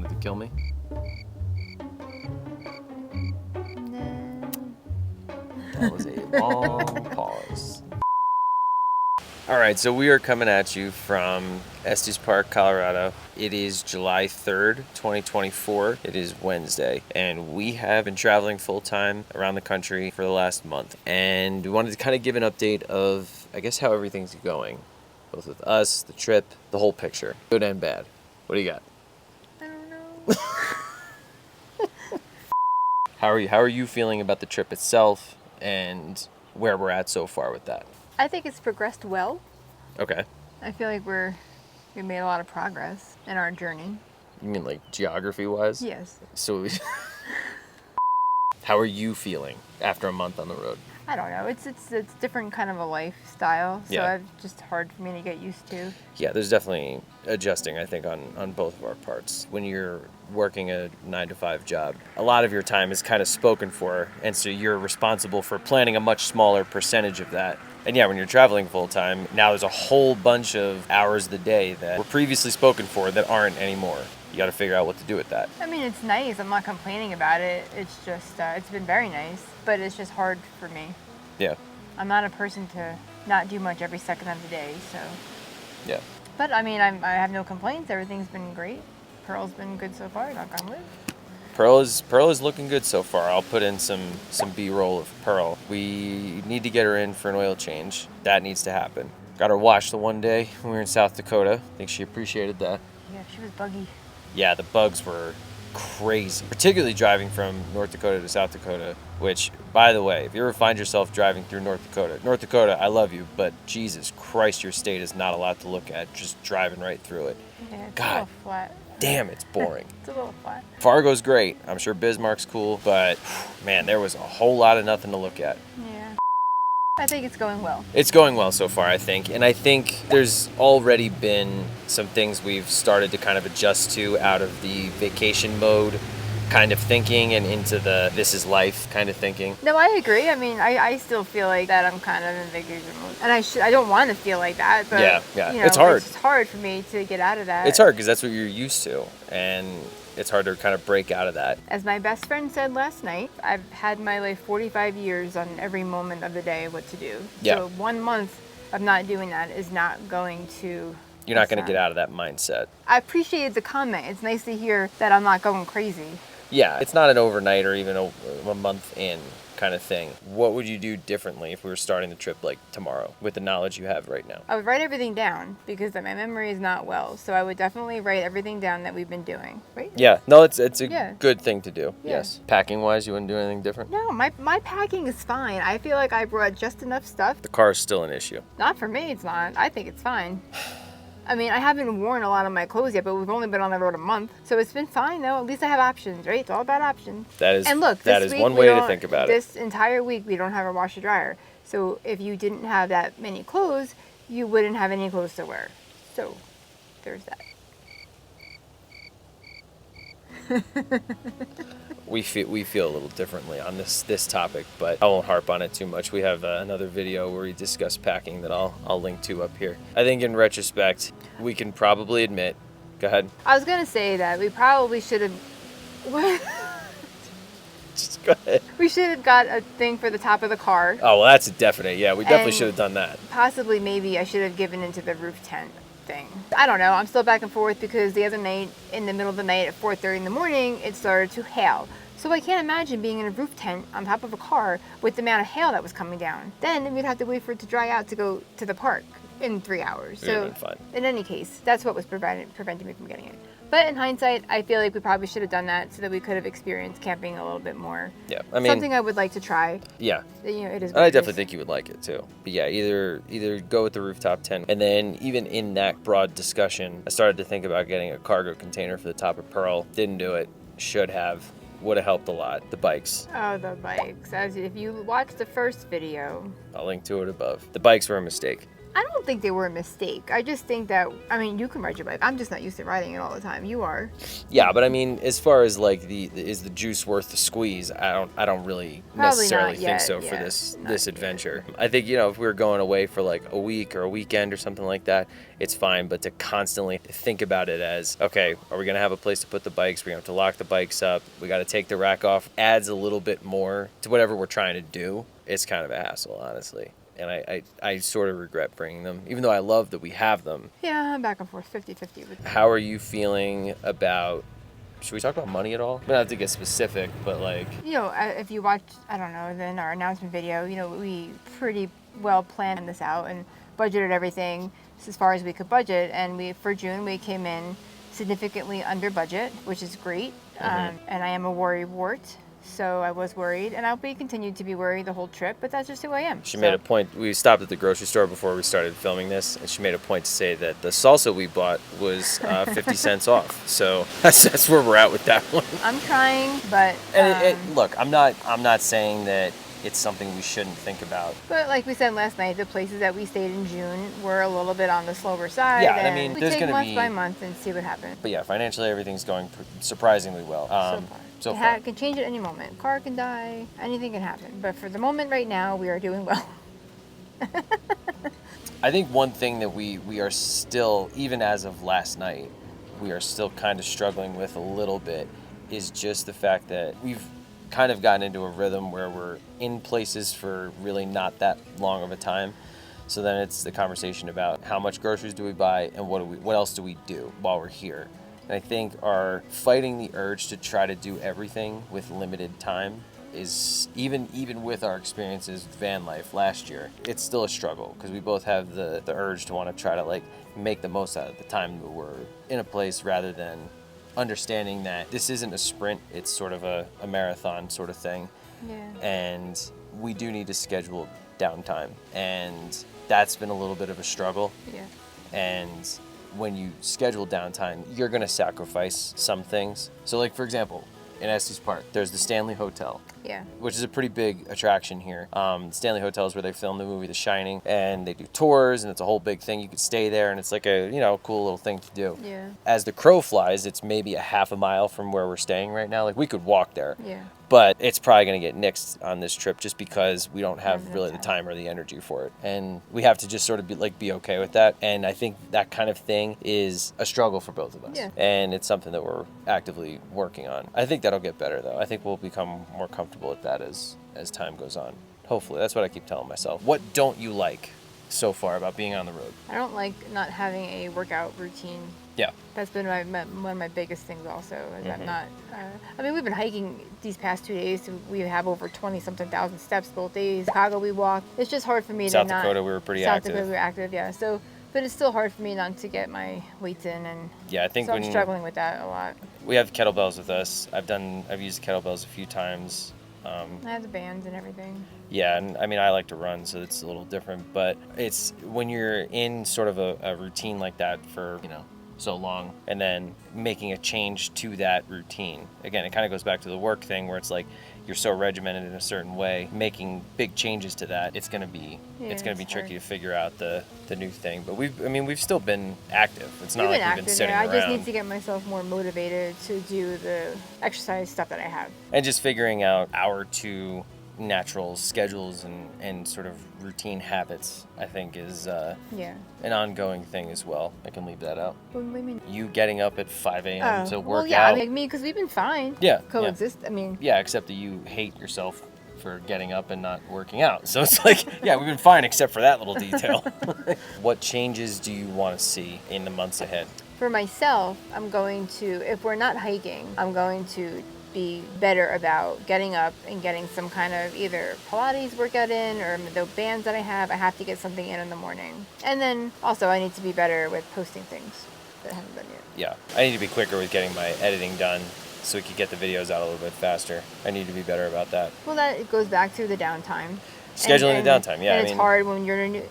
wanted to kill me? No. That was a long pause. All right, so we are coming at you from Estes Park, Colorado. It is July 3rd, 2024. It is Wednesday, and we have been traveling full-time around the country for the last month. And we wanted to kind of give an update of, I guess, how everything's going, both with us, the trip, the whole picture, good and bad. What do you got? I don't know. How are you feeling about the trip itself and where we're at so far with that? I think it's progressed well. Okay. I feel like we made a lot of progress in our journey. You mean like geography-wise? Yes. So, how are you feeling after a month on the road? I don't know. It's different kind of a lifestyle, so Yeah. it's just hard for me to get used to. Yeah, there's definitely adjusting, I think, on both of our parts. When you're working a 9-to-5 job, a lot of your time is kind of spoken for, and so you're responsible for planning a much smaller percentage of that. And yeah, when you're traveling full time, now there's a whole bunch of hours of the day that were previously spoken for that aren't anymore. You got to figure out what to do with that. I mean, it's nice. I'm not complaining about it. It's just, it's been very nice, but it's just hard for me. Yeah, I'm not a person to not do much every second of the day, so. yeah. But I mean, I have no complaints. Everything's been great. Pearl's been good so far, knock on wood. Pearl is looking good so far. I'll put in some B-roll of Pearl. We need to get her in for an oil change. That needs to happen. Got her washed the one day when we were in South Dakota. I think she appreciated that. Yeah, she was buggy. Yeah, the bugs were crazy, particularly driving from North Dakota to South Dakota, which, by the way, if you ever find yourself driving through North Dakota, I love you, but Jesus Christ, your state is not a lot to look at, just driving right through it. Yeah, it's a God. little flat. Damn, it's boring. It's a little flat. Fargo's great. I'm sure Bismarck's cool, but man, there was a whole lot of nothing to look at. Yeah. I think it's going well. It's going well so far, I think. And I think there's already been some things we've started to kind of adjust to out of the vacation mode kind of thinking and into the this is life kind of thinking. No, I agree. I mean, I still feel like that I'm kind of in vacation mode. And I don't want to feel like that, but Yeah. you know, It's hard. It's just hard for me to get out of that. It's hard because that's what you're used to. And it's hard to kind of break out of that. As my best friend said last night, I've had my life 45 years on every moment of the day what to do. Yeah. So 1 month of not doing that is not going to... You're not going to get out of that mindset. I appreciated the comment. It's nice to hear that I'm not going crazy. Yeah, it's not an overnight or even a month in kind of thing. What would you do differently if we were starting the trip like tomorrow with the knowledge you have right now? I would write everything down because my memory is not well. So I would definitely write everything down that we've been doing. Right? Yeah, no, it's a Yeah. good thing to do. Yeah. Yes. Packing wise, you wouldn't do anything different? No, my packing is fine. I feel like I brought just enough stuff. The car is still an issue. Not for me, it's not. I think it's fine. I mean, I haven't worn a lot of my clothes yet, but we've only been on the road a month. So it's been fine, though. At least I have options, right? It's all about options. That is And look, that this is week one we way to don't- think about it. This entire week, we don't have a washer dryer. So if you didn't have that many clothes, you wouldn't have any clothes to wear. So there's that. We feel a little differently on this topic, but I won't harp on it too much. We have another video where we discuss packing that I'll link to up here. I think in retrospect, we can probably admit. Go ahead. I was going to say that we probably should have... What? Just go ahead. We should have got a thing for the top of the car. Oh, well, that's a definite. Yeah, we definitely And- should have done that. Possibly, maybe I should have given into the roof tent thing. I don't know. I'm still back and forth because the other night, in the middle of the night at 4:30 in the morning, it started to hail. So I can't imagine being in a roof tent on top of a car with the amount of hail that was coming down. Then we'd have to wait for it to dry out to go to the park in 3 hours. It would've So been fun. in any case, that's what was preventing me from getting it. But in hindsight, I feel like we probably should have done that so that we could have experienced camping a little bit more. Yeah, I mean, Something I would like to try. yeah. You know, it is. And I definitely think you would like it too. But yeah, either go with the rooftop tent, and then even in that broad discussion, I started to think about getting a cargo container for the top of Pearl. Didn't do it. Should have. Would have helped a lot. The bikes. Oh, the bikes. As if you watch the first video. I'll link to it above. The bikes were a mistake. I don't think they were a mistake. I just think that, I mean, you can ride your bike. I'm just not used to riding it all the time. You are. Yeah, but I mean, as far as like is the juice worth the squeeze? I don't really Probably necessarily not think yet, so for yeah, this not yet. adventure. I think, if we were going away for like a week or a weekend or something like that, it's fine. But to constantly think about it as, okay, are we gonna have a place to put the bikes? We're gonna have to lock the bikes up. We got to take the rack off. Adds a little bit more to whatever we're trying to do. It's kind of a hassle, honestly. And I sort of regret bringing them, even though I love that we have them. Yeah, I'm back and forth, 50-50 with How are you feeling about, should we talk about money at all? We don't have to get specific, but like... If you watch, I don't know, then our announcement video, we pretty well planned this out and budgeted everything as far as we could budget. And for June, we came in significantly under budget, which is great. And I am a worrywart. So I was worried, and I'll be continued to be worried the whole trip, but that's just who I am. She made a point. We stopped at the grocery store before we started filming this, and she made a point to say that the salsa we bought was 50 cents off. So that's where we're at with that one. I'm trying, but Look, I'm not saying that it's something we shouldn't think about. But like we said last night, the places that we stayed in June were a little bit on the slower side. Yeah, I and mean, we there's take gonna month be- by month and see what happens. But yeah, financially everything's going surprisingly well. So far. It can change at any moment. Car can die. Anything can happen. But for the moment, right now, we are doing well. I think one thing that we are still, even as of last night, we are still kind of struggling with a little bit is just the fact that we've kind of gotten into a rhythm where we're in places for really not that long of a time. So then it's the conversation about how much groceries do we buy and what else do we do while we're here. And I think our fighting the urge to try to do everything with limited time is, even with our experiences with van life last year, it's still a struggle because we both have the urge to want to try to like make the most out of the time that we're in a place rather than understanding that this isn't a sprint, it's sort of a marathon sort of thing. Yeah. And we do need to schedule downtime, and that's been a little bit of a struggle. Yeah. And when you schedule downtime, you're going to sacrifice some things. So like, for example, in Estes Park, there's the Stanley Hotel, Yeah. which is a pretty big attraction here. Stanley Hotel is where they filmed the movie The Shining, and they do tours, and it's a whole big thing. You could stay there, and it's like a cool little thing to do. Yeah. As the crow flies, it's maybe a half a mile from where we're staying right now. Like, we could walk there. Yeah. But it's probably going to get nixed on this trip just because we don't have Have the really the time. time or the energy for it. And we have to just sort of be okay with that. And I think that kind of thing is a struggle for both of us. Yeah. And it's something that we're actively working on. I think that'll get better, though. I think we'll become more comfortable at that as time goes on. Hopefully. That's what I keep telling myself. What don't you like so far about being on the road? I don't like not having a workout routine. Yeah. That's been one of my biggest things also, is Mm-hmm. I'm not, I mean, we've been hiking these past 2 days, so we have over 20-something thousand steps both days. Chicago we walked. It's just hard for me South to not... Dakota, we were pretty South active. Dakota we were active, yeah. So, but it's still hard for me not to get my weights in, and Yeah, I think so I'm when struggling with that a lot. we have kettlebells with us, I've used kettlebells a few times. I have the bands and everything. Yeah, and I mean, I like to run, so it's a little different, but it's when you're in sort of a routine like that for, so long, and then making a change to that routine. Again, it kind of goes back to the work thing where it's like you're so regimented in a certain way, making big changes to that, it's going to be it's tricky hard. to figure out the new thing. But we've still been active. It's not We've like been we've active, been sitting yeah. around. I just need to get myself more motivated to do the exercise stuff that I have. And just figuring out our two natural schedules and sort of routine habits, I think, is Yeah. an ongoing thing as well. I can leave that out. What do you mean? You getting up at 5 a.m. to work well, yeah, out. I mean, because we've been fine. Yeah, Coexist. I mean, Yeah, except that you hate yourself for getting up and not working out. So it's like, yeah, we've been fine except for that little detail. What changes do you want to see in the months ahead? for myself, I'm going to, if we're not hiking, I'm going to be better about getting up and getting some kind of either Pilates workout in, or the bands that I have to get something in the morning. And then also I need to be better with posting things that I haven't done yet. Yeah, I need to be quicker with getting my editing done so we can get the videos out a little bit faster. I need to be better about that. Well, that it goes back to the downtime. scheduling the downtime. Yeah, and I it's mean, hard when you're new.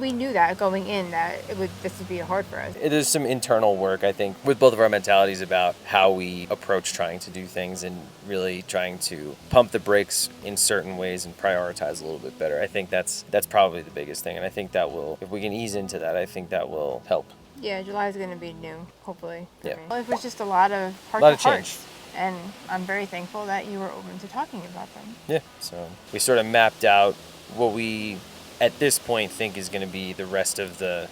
We knew that going in that this would be hard for us. it is some internal work, I think, with both of our mentalities about how we approach trying to do things and really trying to pump the brakes in certain ways and prioritize a little bit better. I think that's probably the biggest thing, and I think that will, if we can ease into that, I think that will help. Yeah, July is going to be new, hopefully. For Yeah. me. Well, it was just a lot of A lot of heart-to-hearts, change. and I'm very thankful that you were open to talking about them. Yeah, so we sort of mapped out what we, at this point, think is going to be the rest of the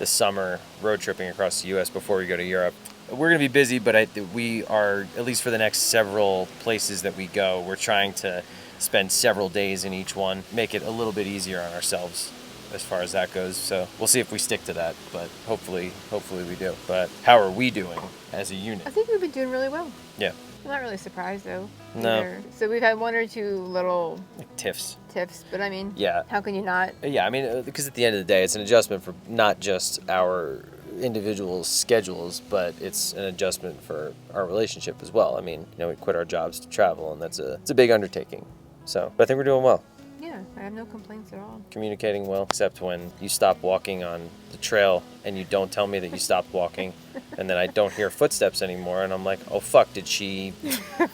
summer road tripping across the U.S. before we go to Europe. We're going to be busy, but we are, at least for the next several places that we go, we're trying to spend several days in each one, make it a little bit easier on ourselves as far as that goes. So we'll see if we stick to that, but hopefully we do. But how are we doing as a unit? I think we've been doing really well. Yeah, I'm not really surprised, though. No. Either. So we've had one or two little like tiffs. tips, but I mean, Yeah. how can you not? Yeah, I mean, because at the end of the day, it's an adjustment for not just our individual schedules, but it's an adjustment for our relationship as well. I mean, we quit our jobs to travel, and it's a big undertaking. So, but I think we're doing well. Yeah, I have no complaints at all. Communicating well, except when you stop walking on the trail and you don't tell me that you stopped walking, and then I don't hear footsteps anymore, and I'm like, oh fuck, did she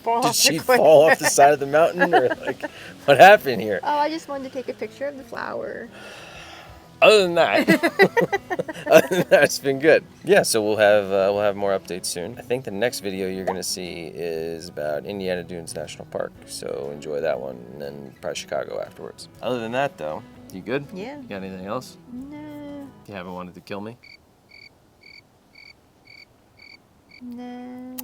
fall off the side of the mountain, or like, what happened here? Oh, I just wanted to take a picture of the flower. Other than that, it's been good. Yeah, so we'll have more updates soon. I think the next video you're gonna see is about Indiana Dunes National Park. So enjoy that one, and then probably Chicago afterwards. Other than that, though, you good? Yeah. You got anything else? No. You haven't wanted to kill me? No.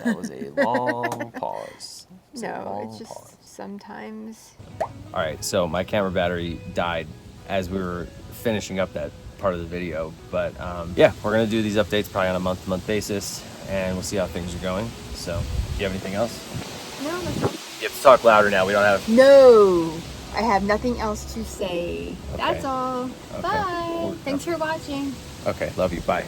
That was a long pause. No, it's just sometimes. All right, so my camera battery died as we were finishing up that part of the video, but yeah, we're gonna do these updates probably on a month-to-month basis, and we'll see how things are going. So, do you have anything else? No, that's all. You have to talk louder now. We don't have. No, I have nothing else to say. Okay. That's all. Okay. Bye. Well, Thanks for watching. Okay, love you. Bye.